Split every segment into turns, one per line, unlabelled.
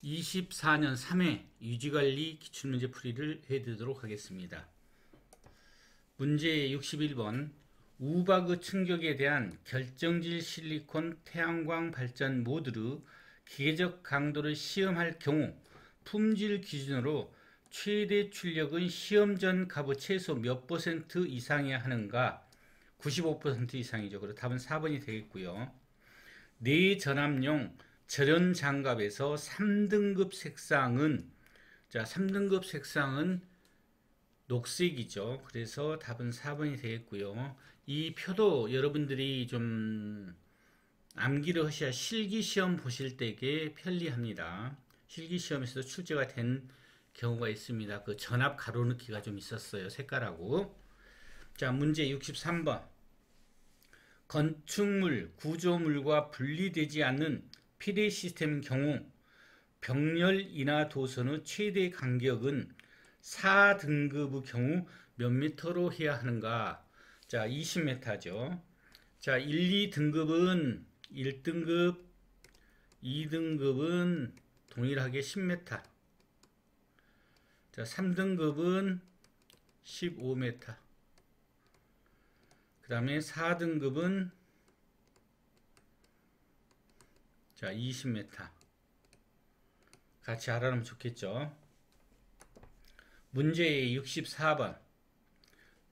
24년 3회 유지관리 기출문제 풀이를 해드리도록 하겠습니다. 문제 61번 우바그 충격에 대한 결정질 실리콘 태양광 발전 모듈의 기계적 강도를 시험할 경우 품질 기준으로 최대 출력은 시험 전 값의 최소 몇 % 이상이어야 하는가? 95% 이상이죠. 그래서 답은 4번이 되겠고요. 내전압용 절연 장갑에서 3등급 색상은 3등급 색상은 녹색이죠. 그래서 답은 4번이 되겠고요. 이 표도 여러분들이 좀 암기를 하셔야 실기시험 보실 때에 편리합니다. 실기시험에서도 출제가 된 경우가 있습니다. 그 전압 가로넣기가 좀 있었어요. 색깔하고. 자, 문제 63번. 건축물, 구조물과 분리되지 않는 피레 시스템인 경우 병렬 인하 도선의 최대 간격은 4등급의 경우 몇 미터로 해야 하는가? 자, 20m죠. 자, 1, 2등급은 1등급, 2등급은 동일하게 10m. 자, 3등급은 15m. 그 다음에 4등급은 자, 20m. 같이 알아놓으면 좋겠죠. 문제 64번.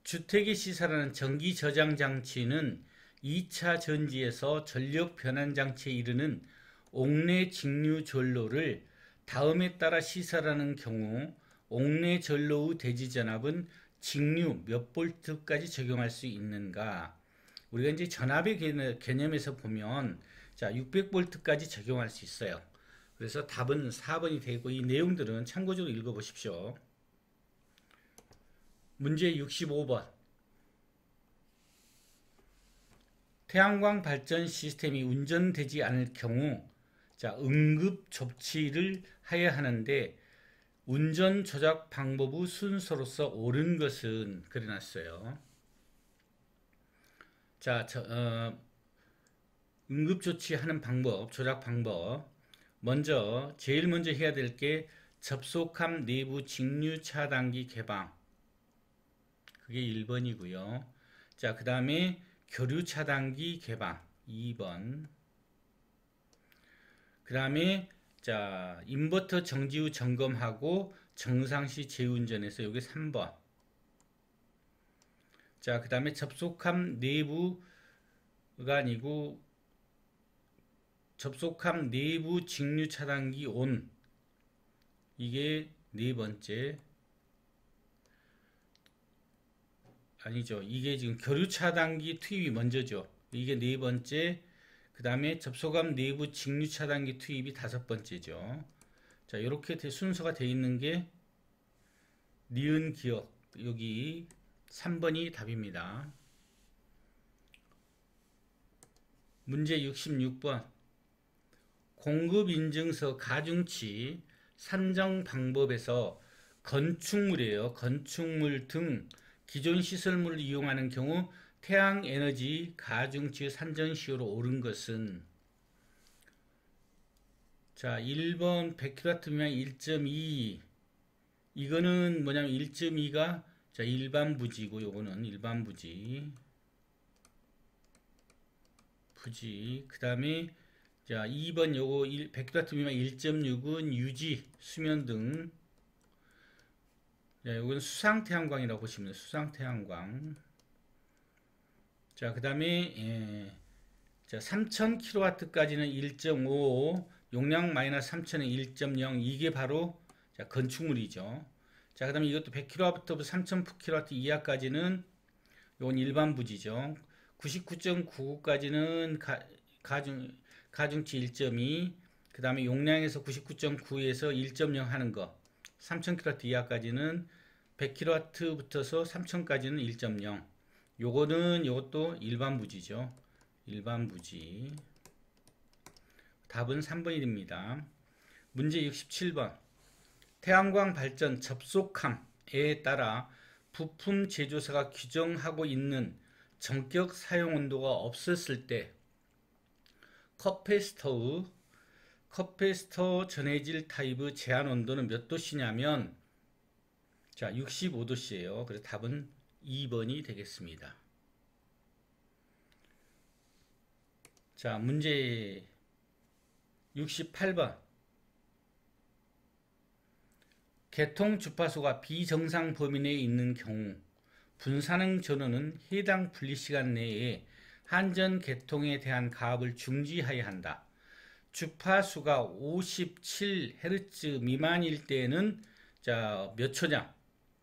주택에 시설하는 전기 저장 장치는 2차 전지에서 전력 변환 장치에 이르는 옥내 직류 전로를 다음에 따라 시설하는 경우 옥내 전로의 대지 전압은 직류 몇 볼트까지 적용할 수 있는가? 우리가 이제 전압의 개념에서 보면 자, 600볼트까지 적용할 수 있어요. 그래서 답은 4번이 되고 이 내용들은 참고적으로 읽어보십시오. 문제 65번. 태양광 발전 시스템이 운전되지 않을 경우 자, 응급 조치를 해야 하는데 운전 조작 방법의 순서로서 옳은 것은 그려놨어요. 자, 응급조치하는 방법, 조작 방법. 제일 먼저 해야 될 게 접속함 내부 직류 차단기 개방. 그게 1번이고요. 자, 그 다음에 교류 차단기 개방. 2번. 그 다음에 자, 인버터 정지 후 점검하고 정상시 재운전해서 요게 3번. 자, 그 다음에 접속함 내부가 아니고 접속함 내부 직류 차단기 온. 이게 네 번째. 아니죠. 이게 지금 교류 차단기 투입이 먼저죠. 이게 네 번째. 그 다음에 접속함 내부 직류 차단기 투입이 5번째죠. 자, 이렇게 순서가 되어 있는 게 니은 기억. 여기 3번이 답입니다. 문제 66번. 공급인증서 가중치 산정 방법에서 건축물이에요. 건축물 등 기존 시설물을 이용하는 경우 태양에너지 가중치 산정 시효로 옳은 것은 자, 1번 100kW 미만 1.2 이거는 뭐냐면 1.2가 자, 일반 부지고 요거는 일반 부지 그 다음에 자, 2번 요거 100kW 미만 1.6은 유지, 수면 등. 자, 요건 수상태양광이라고 보시면 돼요. 수상태양광. 자, 그 다음에 자, 3000kW까지는 1.5, 용량 마이너스 3000은 1.0. 이게 바로 자, 건축물이죠. 자, 그 다음에 이것도 100kW부터 3000kW 이하까지는 요건 일반 부지죠. 99.99까지는 가중치 1.2, 그 다음에 용량에서 99.9에서 1.0 하는 거 3000kW 이하까지는 100kW부터서 3000까지는 1.0. 요것도 일반 부지죠. 일반 부지. 답은 3번이 됩니다. 문제 67번. 태양광 발전 접속함에 따라 부품 제조사가 규정하고 있는 전격 사용 온도가 없었을 때 컵페스터 전해질 타입의 제한 온도는 몇 도씨냐면 자 65도씨예요. 그래서 답은 2번이 되겠습니다. 자 문제 68번 개통 주파수가 비정상 범위 내에 있는 경우 분산행 전원은 해당 분리시간 내에 한전 개통에 대한 가압을 중지하여야 한다. 주파수가 57Hz 미만일 때는 자, 몇 초냐?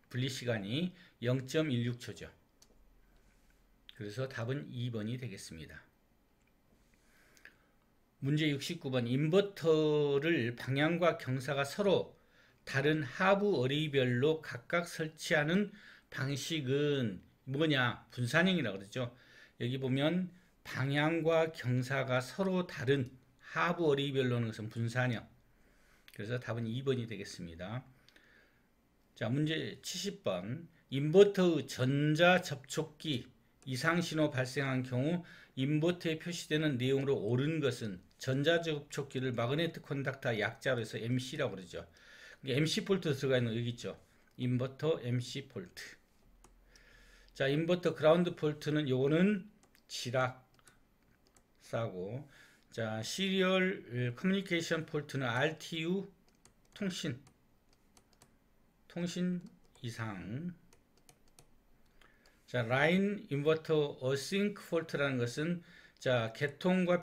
분리시간이 0.16초죠. 그래서 답은 2번이 되겠습니다. 문제 69번 인버터를 방향과 경사가 서로 다른 하부 어레이별로 각각 설치하는 방식은 뭐냐? 분산형이라고 그러죠. 여기 보면 방향과 경사가 서로 다른 하부 어레이별로 하는 것은 분산형. 그래서 답은 2번이 되겠습니다. 자, 문제 70번 인버터의 전자 접촉기 이상 신호 발생한 경우 인버터에 표시되는 내용으로 옳은 것은 전자 접촉기를 마그네틱 컨덕터 약자로 해서 MC라고 그러죠. MC 폴트 들어가 있는 거 여기 있죠. 인버터 MC 폴트. 자, 인버터 그라운드 폴트는 요거는 지락 싸고, 자, 시리얼 커뮤니케이션 폴트는 RTU 통신 이상. 자, 라인 인버터 어싱크 폴트라는 것은 자, 개통과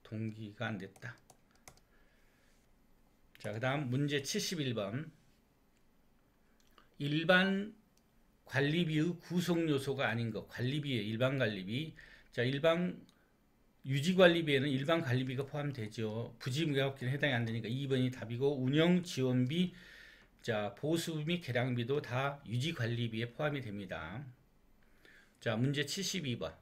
동기가 안 됐다. 자, 그 다음 문제 71번 일반 관리비의 구성 요소가 아닌 것. 관리비에 일반 관리비. 자, 일반 유지 관리비에는 일반 관리비가 포함되죠. 부지무역기는 해당이 안 되니까 2번이 답이고 운영 지원비, 자, 보수 및 개량비도 다 유지 관리비에 포함이 됩니다. 자, 문제 72번.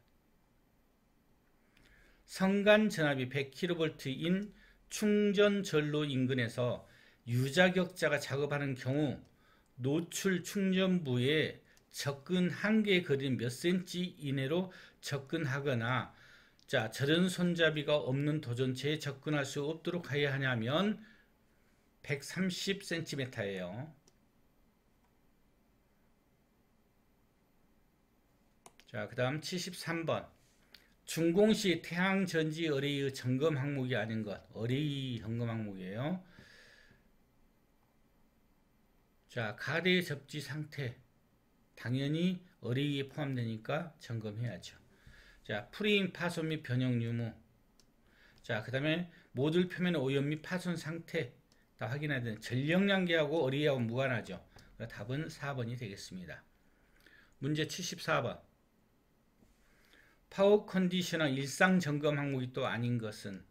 성간 전압이 100kV인 충전 전로 인근에서 유자격자가 작업하는 경우 노출 충전부에 접근 한계의 거리는 몇 cm 이내로 접근하거나 자, 저런 손잡이가 없는 도전체에 접근할 수 없도록 해야 하냐면 130cm예요. 자, 그 다음 73번 준공시 태양전지 어레이의 점검 항목이 아닌 것. 어레이 점검 항목이에요. 자, 가대 접지 상태 당연히 어레이에 포함되니까 점검해야죠. 자, 프레임 파손 및 변형 유무. 자, 그 다음에 모듈 표면의 오염 및 파손 상태 다 확인해야 되는 전력량계하고 어레이하고 무관하죠. 답은 4번이 되겠습니다. 문제 74번 파워 컨디셔너 일상 점검 항목이 또 아닌 것은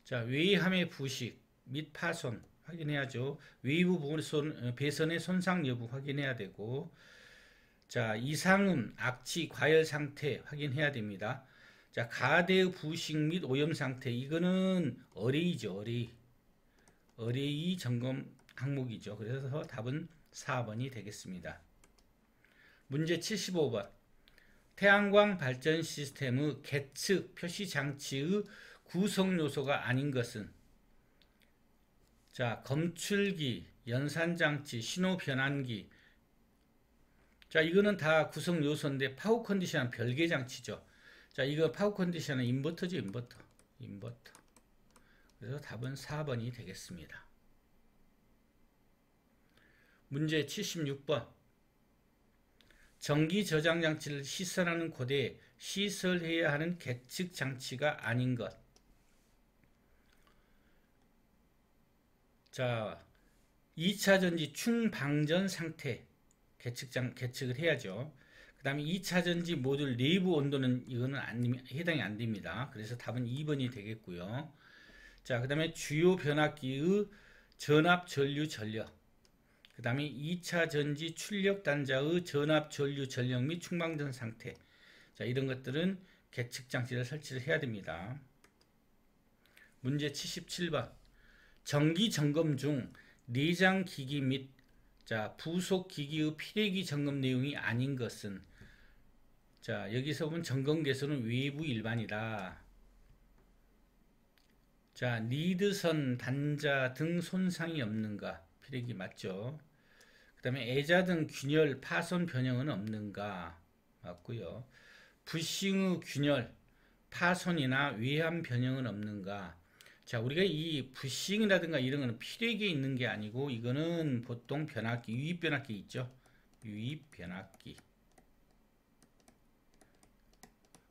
자, 웨이함의 부식 및 파손 확인해야죠. 웨이브 배선의 손상 여부 확인해야 되고, 자, 이상음, 악취, 과열 상태 확인해야 됩니다. 자, 가대의 부식 및 오염 상태 이거는 어레이죠. 어레이 점검 항목이죠. 그래서 답은 4번이 되겠습니다. 문제 75번 태양광 발전 시스템의 계측 표시 장치의 구성 요소가 아닌 것은 자, 검출기, 연산장치, 신호 변환기. 자, 이거는 다 구성 요소인데 파워 컨디션은 별개 장치죠. 자, 이거 파워 컨디션은 인버터죠, 인버터. 그래서 답은 4번이 되겠습니다. 문제 76번 전기 저장 장치를 시설하는 곳에 시설해야 하는 계측 장치가 아닌 것. 자, 2차 전지 충방전 상태 계측을 해야죠. 그 다음에 2차 전지 모듈 내부 온도는 이거는 해당이 안 됩니다. 그래서 답은 2번이 되겠고요. 자, 그 다음에 주요 변압기의 전압 전류 전력. 그 다음에 2차 전지 출력 단자의 전압 전류 전력 및 충방전 상태. 자, 이런 것들은 계측 장치를 설치를 해야 됩니다. 문제 77번 정기 점검 중 내장 기기 및 자, 부속 기기의 피래기 점검 내용이 아닌 것은 자, 여기서 보면 점검 개수는 외부 일반이다. 자, 리드선, 단자 등 손상이 없는가? 피력이 맞죠. 그 다음에 애자 등 균열, 파손 변형은 없는가? 맞고요. 부싱 후 균열, 파손이나 외환 변형은 없는가? 자, 우리가 이 부싱이라든가 이런 거는 피력에 있는 게 아니고 이거는 보통 변압기, 유입 변압기 있죠. 유입 변압기.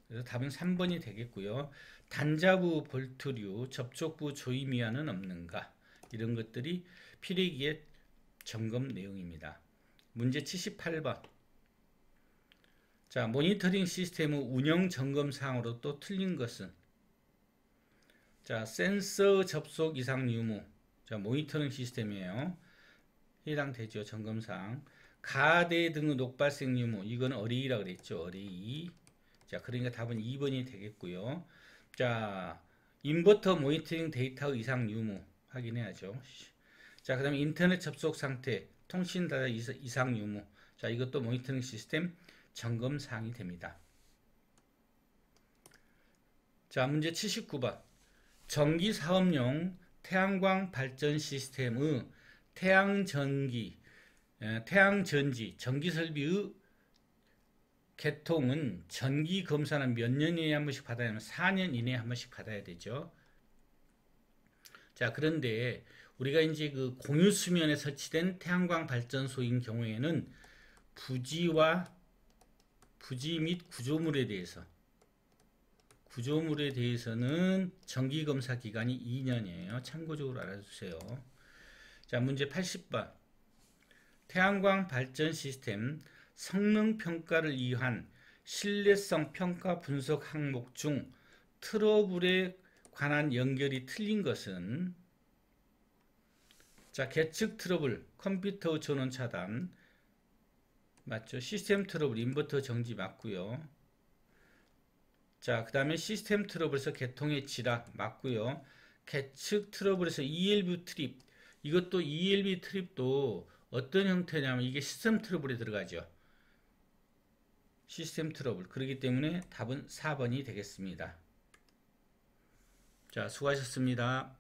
그래서 답은 3번이 되겠고요. 단자부 볼트류, 접촉부 조이미화는 없는가? 이런 것들이 피래기의 점검 내용입니다. 문제 78번. 자, 모니터링 시스템의 운영 점검 사항으로 또 틀린 것은? 자, 센서 접속 이상 유무. 자, 모니터링 시스템이에요. 해당되죠, 점검사항. 가대 등의 녹발생 유무. 이건 어레이라고 그랬죠, 어레이. 자, 그러니까 답은 2번이 되겠고요. 자, 인버터 모니터링 데이터 이상 유무 확인해야죠. 자, 그 다음에 인터넷 접속 상태, 통신 데이터 이상 유무. 자, 이것도 모니터링 시스템 점검 사항이 됩니다. 자, 문제 79번. 전기 사업용 태양광 발전 시스템의 태양전지, 전기 설비의 개통은 전기 검사는 몇 년 이내에 한 번씩 받아야 하면 4년 이내에 한 번씩 받아야 되죠. 자, 그런데 우리가 이제 그 공유 수면에 설치된 태양광 발전소인 경우에는 부지 및 구조물에 대해서는 정기 검사 기간이 2년이에요. 참고적으로 알아주세요. 자, 문제 80번. 태양광 발전 시스템 성능 평가를 위한 신뢰성 평가 분석 항목 중 트러블에 관한 연결이 틀린 것은? 자, 계측 트러블, 컴퓨터 전원 차단 맞죠? 시스템 트러블, 인버터 정지 맞고요. 자, 그 다음에 시스템 트러블에서 개통의 지락 맞고요. 계측 트러블에서 ELB 트립, 이것도 ELB 트립도 어떤 형태냐면 이게 시스템 트러블에 들어가죠. 시스템 트러블. 그렇기 때문에 답은 4번이 되겠습니다. 자, 수고하셨습니다.